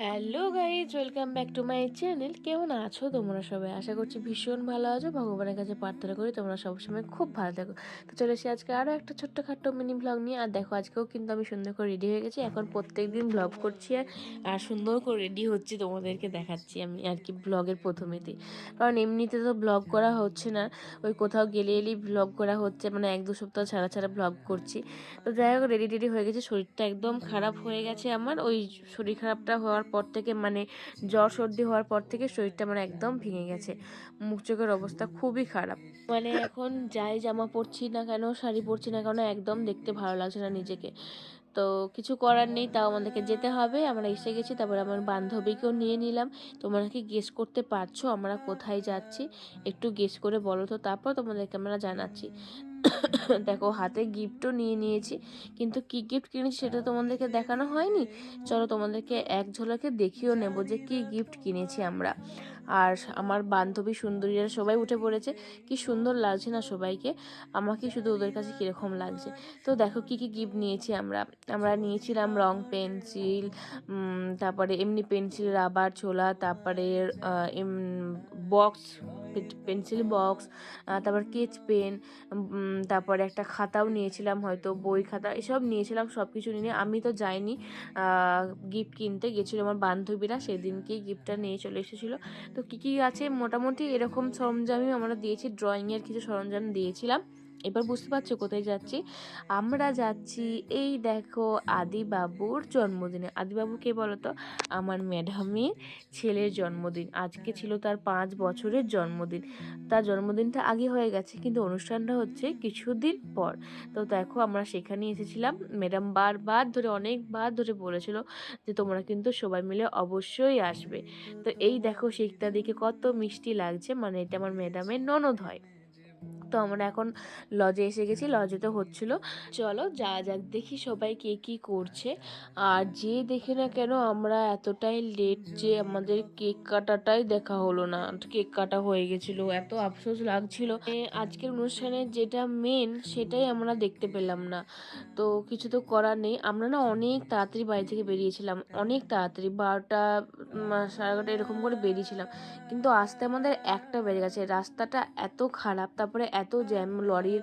Hello guys, welcome back to my channel. কেমন আছো তোমরা সবাই? আশা করছি ভীষণ ভালো আছো। ভগবানের কাছে প্রার্থনা করি তোমরা সবসময় খুব ভালো থাকো। তো চলে এসে আজকে আরও একটা ছোট্টখাট্টো মিনি ব্লগ নিয়ে। আর দেখো, আজকেও কিন্তু আমি সুন্দর করে রেডি হয়ে গেছি। এখন প্রত্যেক দিন ব্লগ করছি আর সুন্দর করে রেডি হচ্ছি, তোমাদেরকে দেখাচ্ছি আমি আর কি ব্লগের প্রথমেতেই। কারণ এমনিতে তো ব্লগ করা হচ্ছে না, ওই কোথাও গেলে এলেই ব্লগ করা হচ্ছে, মানে 1-2 সপ্তাহ ছাড়া ছাড়া ব্লগ করছি। তো যাই হোক, রেডি টেডি হয়ে গেছে। শরীরটা একদম খারাপ হয়ে গেছে আমার। ওই শরীর খারাপটা হওয়ার পর থেকে, মানে জ্বর সর্দি হওয়ার পর থেকে শরীরটা আমার একদম ভেঙে গেছে। মুখ চোখের অবস্থা খুবই খারাপ। মানে এখন যাই জামা পরছি না কেন, শাড়ি পরছি না কেন, একদম দেখতে ভালো লাগছে না নিজেকে। তো কিছু করার নেই, তাও আমাদেরকে যেতে হবে। আমরা এসে গেছি। তারপরে আমার বান্ধবীকেও নিয়ে নিলাম। তোমরা কি গেস করতে পারছো আমরা কোথায় যাচ্ছি? একটু গেস করে বলো তো, তারপর তোমাদেরকে আমরা জানাচ্ছি। দেখো, হাতে গিফটও নিয়ে নিয়েছি, কিন্তু কি গিফট কিনেছি সেটা তোমাদেরকে দেখানো হয়নি। চলো তোমাদেরকে এক ঝলকে দেখিয়েও নেব যে কি গিফট কিনেছি আমরা। আর আমার বান্ধবী সুন্দরীরা সবাই উঠে পড়েছে। কি সুন্দর লাগছে না সবাইকে? আমাকে শুধু ওদের কাছে কীরকম লাগছে। তো দেখো কি কি গিফট নিয়েছি আমরা। আমরা নিয়েছিলাম রং পেন্সিল, তারপরে এমনি পেন্সিল, রাবার, ছোলা, তারপরে বক্স, পেন্সিল বক্স, তারপর স্কেচ পেন, তারপরে একটা খাতাও নিয়েছিলাম, হয়তো বই খাতা, এসব নিয়েছিলাম। সব কিছু নিয়ে আমি তো যাইনি গিফট কিনতে, গেছিলো আমার বান্ধবীরা। সেদিনকেই গিফটটা নিয়ে চলে এসেছিলো। তো কী কী আছে, মোটামুটি এরকম সরঞ্জামই আমরা দিয়েছি। ড্রয়িংয়ের কিছু সরঞ্জাম দিয়েছিলাম। এবার বুঝতে পারছো কোথায় যাচ্ছি? আমরা যাচ্ছি, এই দেখো, আদিবাবুর জন্মদিনে। আদিবাবু কে বলো তো? আমার ম্যাডামের ছেলের জন্মদিন। আজকে ছিল তার 5 বছরের জন্মদিন। তার জন্মদিনটা আগে হয়ে গেছে, কিন্তু অনুষ্ঠানটা হচ্ছে কিছুদিন পর। তো দেখো, আমরা সেখানে এসেছিলাম। ম্যাডাম অনেকবার ধরে বলেছিল যে তোমরা কিন্তু সবাই মিলে অবশ্যই আসবে। তো এই দেখো, শিখটা দেখে কত মিষ্টি লাগছে, মানে এটা আমার ম্যাডামের ননদ হয়। তো আমরা এখন লজে এসে গেছি। লজে তো হচ্ছিল। চলো যা যাক, দেখি সবাই কে কি করছে। আর যে দেখে না কেন, আমরা এতটাই লেট যে আমাদের কেক কাটাটাই দেখা হলো না। কেক কাটা হয়ে গেছিল, এত আফসোস লাগছিল। আজকের অনুষ্ঠানে যেটা মেন সেটাই আমরা দেখতে পেলাম না। তো কিছু তো করার নেই। আমরা না অনেক তাড়াতাড়ি বাড়ি থেকে বেরিয়েছিলাম, অনেক তাড়াতাড়ি 12টা 11:30 এরকম করে বেরিয়েছিলাম। কিন্তু আসতে আমাদের 1টা বেজে গেছে। রাস্তাটা এত খারাপ, তারপরে এত জ্যাম, লরির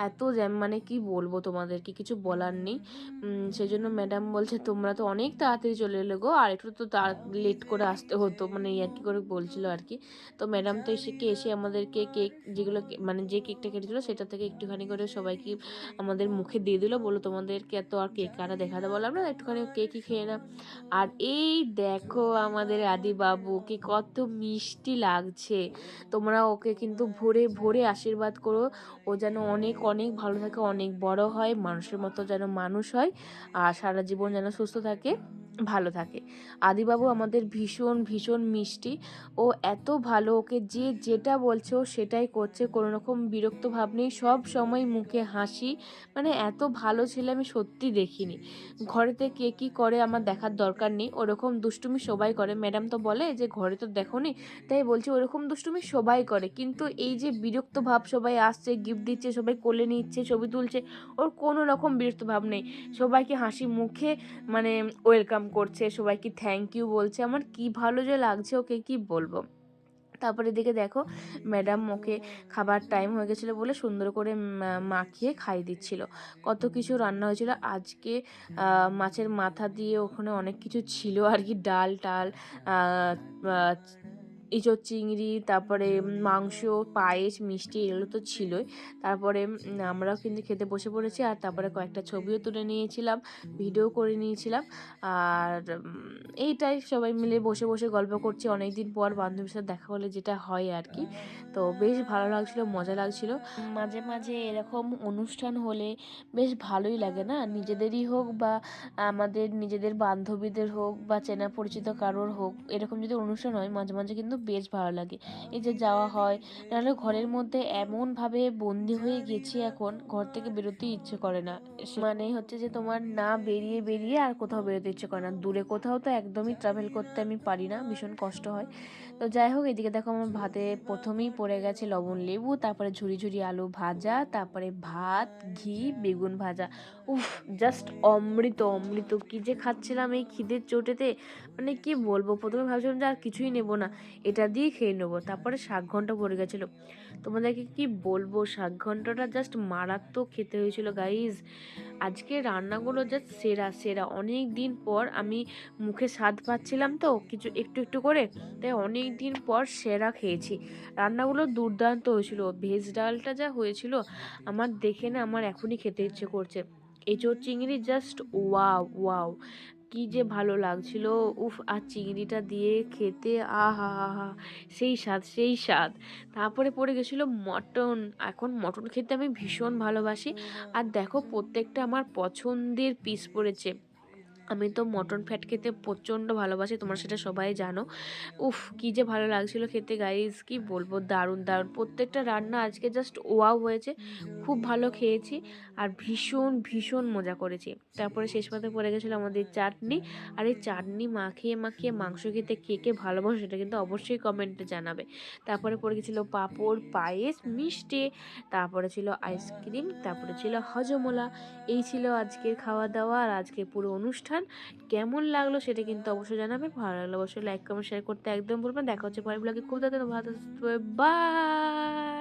এত জ্যাম, মানে কি বলবো তোমাদেরকে, কিছু বলার নেই। সেই জন্য ম্যাডাম বলছে তোমরা তো অনেক তাড়াতাড়ি চলে এলে গো, আর একটু তো লেট করে আসতে হতো, মানে আর কি করে বলছিল আর কি। তো ম্যাডাম তো এসে আমাদেরকে কেক, যেগুলো মানে যে কেকটা কেটেছিলো সেটা থেকে একটুখানি করে সবাইকে আমাদের মুখে দিয়ে দিল। বললো তোমাদেরকে এত আর কেক কাটা দেখাতে বললাম না, একটুখানি কেকই খেয়ে না। আর এই দেখো, আমাদের আদিবাবুকে কত মিষ্টি লাগছে। তোমরা ওকে কিন্তু ভরে ভরে আশীর্বাদ করো। ও যেন অনেক অনেক ভালো থাকে, অনেক বড় হয়, মানুষের মতো যেন মানুষ হয়, আর সারা জীবন যেন সুস্থ থাকে, ভালো থাকে। আদিবাবু আমাদের ভীষণ ভীষণ মিষ্টি। ও এত ভালো, ওকে যে যেটা বলছে ও সেটাই করছে, কোনো রকম বিরক্ত ভাব নেই, সব সময় মুখে হাসি। মানে এত ভালো ছেলে আমি সত্যি দেখিনি। ঘরেতে কে কী করে আমার দেখার দরকার নেই, ওরকম দুষ্টুমি সবাই করে। ম্যাডাম তো বলে যে ঘরে তো দেখোনি, তাই বলছি ওরকম দুষ্টুমি সবাই করে। কিন্তু এই যে বিরক্ত ভাব, সবাই আসছে, গিফট দিচ্ছে, সবাই কোলে নিচ্ছে, ছবি তুলছে, ওর কোনো রকম বিরক্ত ভাব নেই। সবাইকে হাসি মুখে মানে ওয়েলকাম করছে, সবাইকে থ্যাংক ইউ বলছে। আমার কি ভালো যে লাগছে ওকে, কি বলবো। তারপরে এদিকে দেখো, ম্যাডাম ওকে খাবার টাইম হয়ে গেছিলো বলে সুন্দর করে মাখিয়ে খাইয়ে দিচ্ছিল। কত কিছু রান্না হয়েছিল আজকে। মাছের মাথা দিয়ে ওখানে অনেক কিছু ছিল আর কি, ডাল টাল, এঁচোড় চিংড়ি, তারপরে মাংস, পায়েস, মিষ্টি, এগুলো তো ছিলই। তারপরে আমরাও কিন্তু খেতে বসে পড়েছি। আর তারপরে কয়েকটা ছবিও তুলে নিয়েছিলাম, ভিডিও করে নিয়েছিলাম। আর এইটাই, সবাই মিলে বসে বসে গল্প করছি। অনেক দিন পর বান্ধবীর সাথে দেখা হলে যেটা হয় আর কি। তো বেশ ভালো লাগছিল, মজা লাগছিল। মাঝে মাঝে এরকম অনুষ্ঠান হলে বেশ ভালোই লাগে না? নিজেদেরই হোক বা আমাদের নিজেদের বান্ধবীদের হোক বা চেনা পরিচিত কারোর হোক, এরকম যদি অনুষ্ঠান হয় মাঝে মাঝে কিন্তু বেশ ভালো লাগে। এই যে যাওয়া হয়, নাহলে ঘরের মধ্যে এমনভাবে বন্দি হয়ে গেছি এখন, ঘর থেকে বেরোতেই ইচ্ছে করে না। মানে হচ্ছে যে তোমার না বেরিয়ে বেরিয়ে আর কোথাও বেরোতে ইচ্ছে করে না। দূরে কোথাও তো একদমই ট্রাভেল করতে আমি পারি না, ভীষণ কষ্ট হয়। তো যাই হোক, এদিকে দেখো আমার ভাতে প্রথমেই পড়ে গেছে লবণ লেবু, তারপরে ঝুরি ঝুরি আলু ভাজা, তারপরে ভাত, ঘি, বেগুন ভাজা। উফ, জাস্ট অমৃত অমৃত! কি যে খাচ্ছিলাম এই খিদের চোটেতে, মানে কি বলবো। প্রথমে ভাবছিলাম যে আর কিছুই নেবো না, এটা দিয়ে খেয়ে নেবো। তারপরে শাক ঘন্ট পড়ে গেছিলো। তোমাদেরকে কি বলবো, শাক ঘন্টটা জাস্ট মারাত্মক খেতে হয়েছিল গাইজ। আজকে রান্নাগুলো জাস্ট সেরা সেরা। অনেক দিন পর আমি মুখে স্বাদ পাচ্ছিলাম তো কিছু একটু একটু করে, তাই অনেক দিন পর সেরা খেয়েছি। রান্নাগুলো দুর্দান্ত হয়েছিল। ভেজ ডালটা যা হয়েছিল, আমার দেখে না আমার এখনই খেতে ইচ্ছে করছে। এঁচোড় চিংড়ি জাস্ট ওয়াও ওয়াও, কি যে ভালো লাগছিল! উফ, আর চিংড়িটা দিয়ে খেতে আহা হা হা, সেই স্বাদ সেই স্বাদ। তারপরে পড়ে গেছিলো মটন। এখন মটন খেতে আমি ভীষণ ভালোবাসি। আর দেখো, প্রত্যেকটা আমার পছন্দের পিস পড়েছে। আমি তো মটন ফ্যাট খেতে প্রচণ্ড ভালোবাসি, তোমরা সেটা সবাই জানো। উফ, কি যে ভালো লাগছিল খেতে গাইজ, কি বলবো, দারুণ দারুণ। প্রত্যেকটা রান্না আজকে জাস্ট ওয়াও হয়েছে। খুব ভালো খেয়েছি আর ভীষণ ভীষণ মজা করেছি। তারপরে শেষ পাতে পড়ে গেছিলো আমাদের চাটনি। আর এই চাটনি মাখিয়ে মাখিয়ে মাংস খেতে কে কে ভালোবাসো সেটা কিন্তু অবশ্যই কমেন্টে জানাবে। তারপরে পড়ে গেছিলো পাঁপড়, পায়েস, মিষ্টি, তারপরে ছিল আইসক্রিম, তারপরে ছিল হজমোলা। এই ছিল আজকের খাওয়া দাওয়া আর আজকের পুরো অনুষ্ঠান। কেমন লাগলো সেটা কিন্তু অবশ্যই জানাবে। ভালো লাগলে অবশ্যই লাইক কমেন্ট শেয়ার করতে একদম ভুলবেন। দেখা হচ্ছে পরের ব্লগে। খুব তাড়াতাড়ি ভালো থাকবে। বাই।